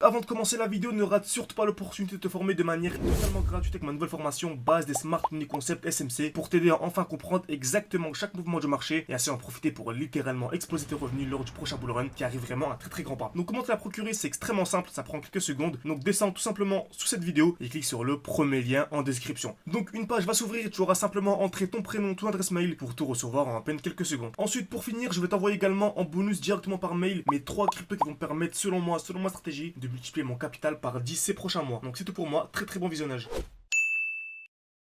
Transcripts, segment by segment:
avant de commencer la vidéo, ne rate surtout pas l'opportunité de te former de manière totalement gratuite avec ma nouvelle formation base des Smart Money Concept SMC pour t'aider à enfin comprendre exactement chaque mouvement du marché et ainsi en profiter pour littéralement exploser tes revenus lors du prochain bull run qui arrive vraiment à très grand pas. Donc comment te la procurer, c'est extrêmement simple, ça prend quelques secondes. Donc descends tout simplement sous cette vidéo et clique sur le premier lien en description. Donc une page va s'ouvrir et tu auras simplement entré ton prénom, ton adresse mail pour tout recevoir en à peine quelques secondes. Ensuite, pour finir, je vais t'envoyer également en bonus directement par mail mes 3 cryptos qui vont me permettre selon moi, selon ma stratégie, de multiplier mon capital par 10 ces prochains mois. Donc c'est tout pour moi, très bon visionnage.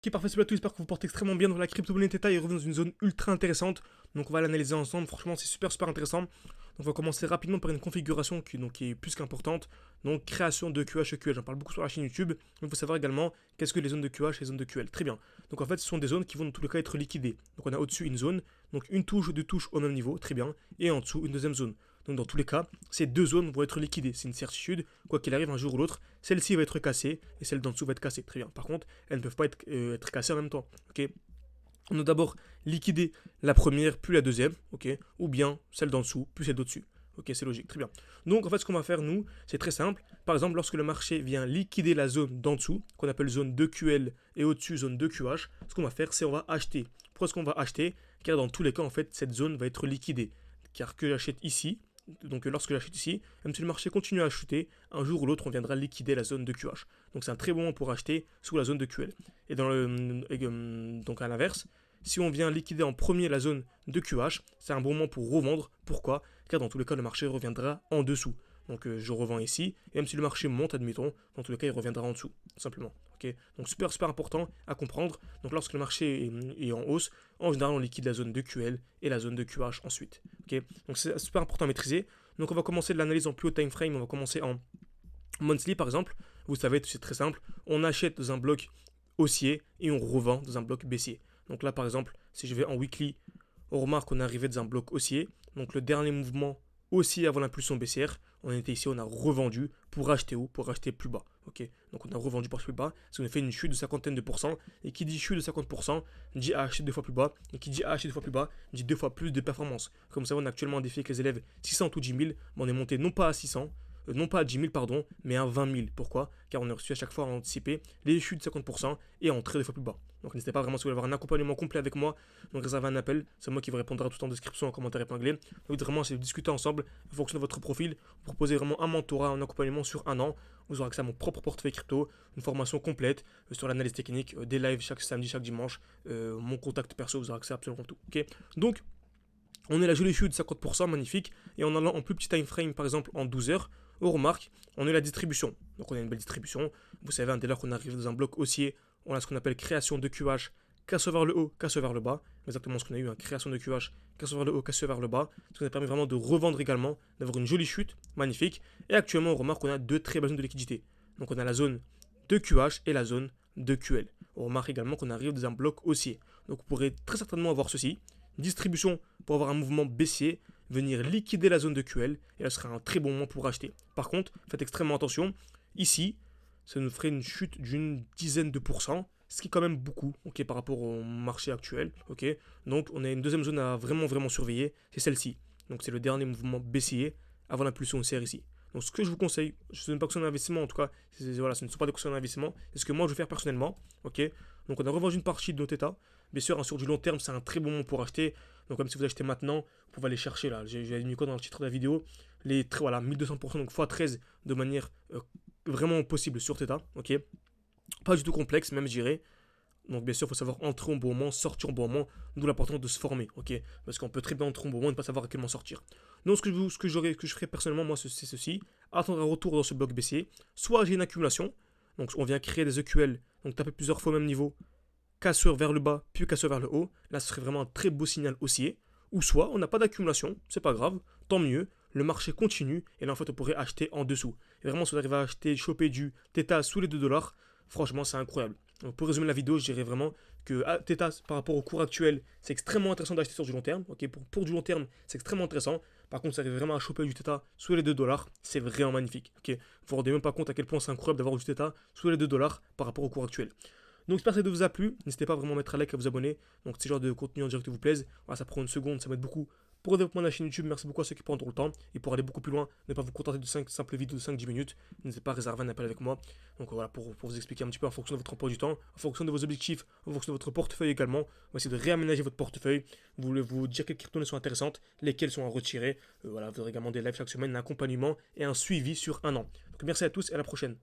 Ok, parfait, salut à tous, j'espère que vous portez extrêmement bien. Dans la crypto-monnaie Theta est revenu dans une zone ultra intéressante. Donc on va l'analyser ensemble, franchement c'est super intéressant. Donc on va commencer rapidement par une configuration qui est plus qu'importante. Donc création de QH et QL, j'en parle beaucoup sur la chaîne YouTube. Donc il faut savoir également qu'est-ce que les zones de QH et les zones de QL. Très bien. Donc en fait ce sont des zones qui vont dans tous les cas être liquidées. Donc on a au-dessus une zone, donc une touche, deux touches au même niveau, très bien. Et en dessous une deuxième zone. Donc dans tous les cas, ces deux zones vont être liquidées. C'est une certitude, quoi qu'il arrive un jour ou l'autre, celle-ci va être cassée et celle d'en dessous va être cassée. Très bien. Par contre, elles ne peuvent pas être cassées en même temps. Ok. On a d'abord liquidé la première, puis la deuxième, ok, ou bien celle d'en dessous, puis celle d'au-dessus. Ok, c'est logique, très bien. Donc en fait, ce qu'on va faire, nous, c'est très simple. Par exemple, lorsque le marché vient liquider la zone d'en dessous, qu'on appelle zone 2QL, et au-dessus, zone 2QH, ce qu'on va faire, c'est on va acheter. Pourquoi est-ce qu'on va acheter? Car dans tous les cas, en fait, cette zone va être liquidée. Car que j'achète ici, donc lorsque j'achète ici, même si le marché continue à chuter, un jour ou l'autre, on viendra liquider la zone de QH. Donc c'est un très bon moment pour acheter sous la zone de QL. Et donc à l'inverse, si on vient liquider en premier la zone de QH, c'est un bon moment pour revendre. Pourquoi? Car dans tous les cas, le marché reviendra en dessous. Donc je revends ici, et même si le marché monte, admettons, dans tous les cas, il reviendra en dessous, tout simplement. Okay, donc super important à comprendre. Donc lorsque le marché est en hausse, en général, on liquide la zone de QL et la zone de QH ensuite. Okay, donc c'est super important à maîtriser. Donc on va commencer de l'analyse en plus haut time frame. On va commencer en monthly par exemple. Vous savez, c'est très simple. On achète dans un bloc haussier et on revend dans un bloc baissier. Donc là, par exemple, si je vais en weekly, on remarque qu'on est arrivé dans un bloc haussier. Donc le dernier mouvement haussier avant l'impulsion baissière, on était ici, on a revendu pour acheter où? Pour acheter plus bas. Ok, donc on a revendu pour acheter plus bas, parce qu'on a fait une chute de 50%. Et qui dit chute de 50%, dit acheter 2 fois plus bas. Et qui dit acheter 2 fois plus bas, dit 2 fois plus de performance. Comme ça, on a actuellement un défi avec les élèves 600 ou 10 000, mais on est monté non pas à 600, non pas à 10 000, pardon, mais à 20 000. Pourquoi? Car on a reçu à chaque fois à anticiper les chutes de 50% et à entrer 2 fois plus bas. Donc n'hésitez pas vraiment si vous voulez avoir un accompagnement complet avec moi. Donc réservez un appel, c'est moi qui vous répondra tout en description, en commentaire épinglé. Donc vraiment, c'est de discuter ensemble en fonction de votre profil. Vous proposez vraiment un mentorat, un accompagnement sur un an. Vous aurez accès à mon propre portefeuille crypto, une formation complète sur l'analyse technique, des lives chaque samedi, chaque dimanche, mon contact perso, vous aurez accès à absolument tout. Okay, donc on est la jolie chute de 50%, magnifique. Et en allant en plus petit time frame, par exemple en 12 heures, on remarque, on est la distribution. Donc on a une belle distribution. Vous savez, dès lors qu'on arrive dans un bloc haussier, on a ce qu'on appelle création de QH, casse vers le haut, casse vers le bas. Exactement ce qu'on a eu, création de QH, casse vers le haut, casse vers le bas. Ce qui nous a permis vraiment de revendre également, d'avoir une jolie chute, magnifique. Et actuellement, on remarque qu'on a deux très belles zones de liquidité. Donc on a la zone de QH et la zone de QL. On remarque également qu'on arrive dans un bloc haussier. Donc vous pourrez très certainement avoir ceci. Distribution pour avoir un mouvement baissier, venir liquider la zone de QL, et là ce sera un très bon moment pour acheter. Par contre, faites extrêmement attention, ici, ça nous ferait une chute d'une dizaine de pourcents, ce qui est quand même beaucoup, ok, par rapport au marché actuel, ok. Donc on a une deuxième zone à vraiment surveiller, c'est celle-ci. Donc c'est le dernier mouvement baissier avant l'impulsion haussière ici. Donc ce que je vous conseille, ce n'est pas conseil d'investissement en tout cas, voilà, ce ne sont pas des conseils d'investissement, c'est ce que moi je vais faire personnellement, ok. Donc on a revendu une partie de notre état. Bien sûr, sur du long terme, c'est un très bon moment pour acheter. Donc même si vous achetez maintenant, vous pouvez aller chercher là. J'ai mis quoi dans le titre de la vidéo, voilà, 1200%, donc x13 de manière vraiment possible sur Theta, ok. Pas du tout complexe, même je dirais. Donc bien sûr, il faut savoir entrer au bon moment, sortir au bon moment, d'où l'importance de se former, ok. Parce qu'on peut très bien entrer au bon moment et ne pas savoir à quel moment sortir. Donc ce que je ferai personnellement, moi, c'est ceci. Attendre un retour dans ce bloc baissier. Soit j'ai une accumulation, donc on vient créer des EQL, donc taper plusieurs fois au même niveau, casseur vers le bas, puis casseur vers le haut. Là, ce serait vraiment un très beau signal haussier. Ou soit, on n'a pas d'accumulation, c'est pas grave, tant mieux. Le marché continue, et là, en fait, on pourrait acheter en dessous. Et vraiment, si vous arrivez à acheter, choper du Theta sous les 2$, franchement, c'est incroyable. Donc, pour résumer la vidéo, je dirais vraiment que Theta, par rapport au cours actuel, c'est extrêmement intéressant d'acheter sur du long terme. Okay, pour du long terme, c'est extrêmement intéressant. Par contre, si vous arrivez vraiment à choper du Theta sous les 2$, c'est vraiment magnifique. Okay, vous ne vous rendez même pas compte à quel point c'est incroyable d'avoir du Theta sous les 2$ par rapport au cours actuel. Donc j'espère que ça vous a plu. N'hésitez pas vraiment à mettre un like, à vous abonner. Donc si ce genre de contenu en direct vous plaise, voilà, ça prend une seconde, ça m'aide beaucoup pour le développement de la chaîne YouTube. Merci beaucoup à ceux qui prendront le temps. Et pour aller beaucoup plus loin, ne pas vous contenter de 5 simples vidéos de 5-10 minutes. N'hésitez pas à réserver un appel avec moi. Donc voilà, pour vous expliquer un petit peu en fonction de votre emploi du temps, en fonction de vos objectifs, en fonction de votre portefeuille également. On va essayer de réaménager votre portefeuille. Vous dire quelles cryptos sont intéressantes, lesquelles sont à retirer. Voilà, vous aurez également des lives chaque semaine, un accompagnement et un suivi sur un an. Donc merci à tous et à la prochaine.